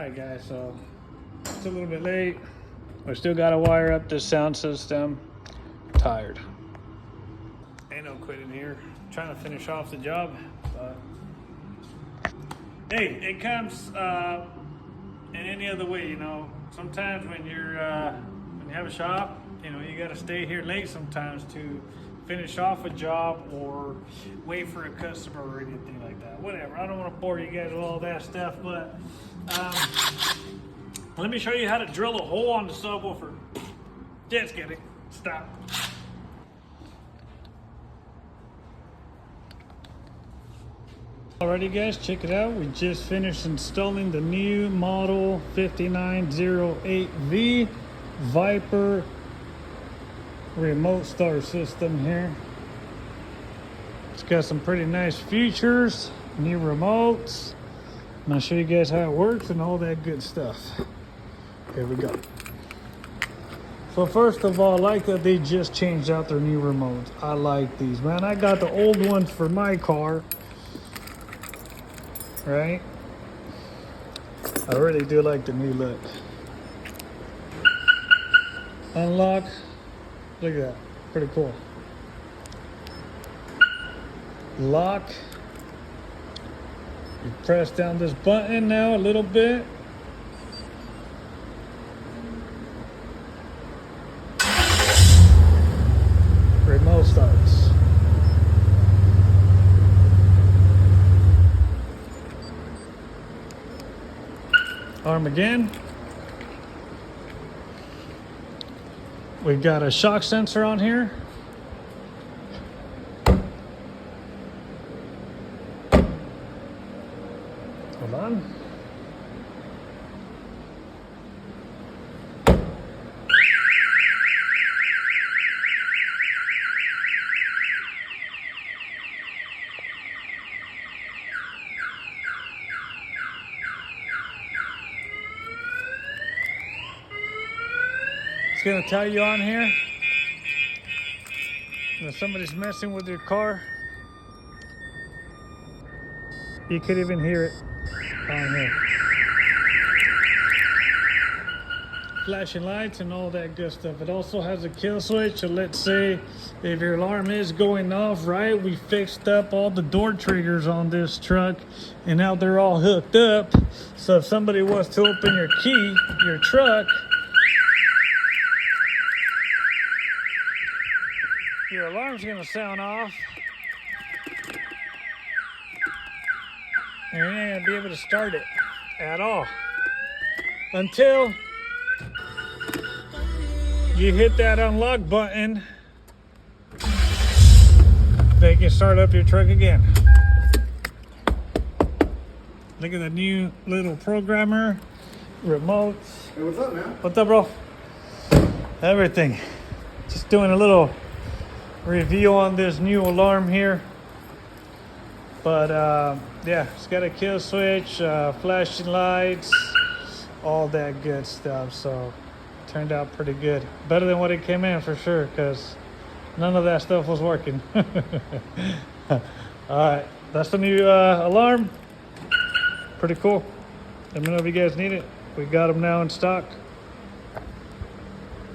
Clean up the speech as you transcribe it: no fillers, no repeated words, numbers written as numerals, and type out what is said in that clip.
Alright guys, so it's a little bit late. We still gotta wire up this sound system. Tired. Ain't no quitting here. Trying to finish off the job, but hey, it comes in any other way, you know. Sometimes when you have a shop, you know, you gotta stay here late sometimes to finish off a job or wait for a customer or anything like that. Whatever. I don't want to bore you guys with all that stuff, but let me show you how to drill a hole on the subwoofer. Just kidding. Stop. Alrighty guys, check it out. We just finished installing the new model 5908V Viper remote start system here. It's got some pretty nice features, new remotes. And I'll show you guys how it works and all that good stuff. Here we go. So first of all, I like that they just changed out their new remotes. I like these, man. I got the old ones for my car, right? I really do like the new look. Unlock. Look at that, pretty cool. Lock. You press down this button now a little bit. Remote starts. Arm again. We've got a shock sensor on here. Hold on. It's gonna tell you on here that somebody's messing with your car. You could even hear it on here. Flashing lights and all that good stuff. It also has a kill switch, so let's say if your alarm is going off, right? We fixed up all the door triggers on this truck and now they're all hooked up. So if somebody was to open your truck, your alarm's gonna sound off and you're not gonna be able to start it at all until you hit that unlock button. They can start up your truck again. Look at the new little programmer, remotes. Hey, what's up, man? What's up, bro? Everything. Just doing a little review on this new alarm here, but yeah, it's got a kill switch, flashing lights, all that good stuff. So it turned out pretty good, better than what it came in for sure, because none of that stuff was working. All right, that's the new alarm. Pretty cool. Let me know if you guys need it. We got them now in stock.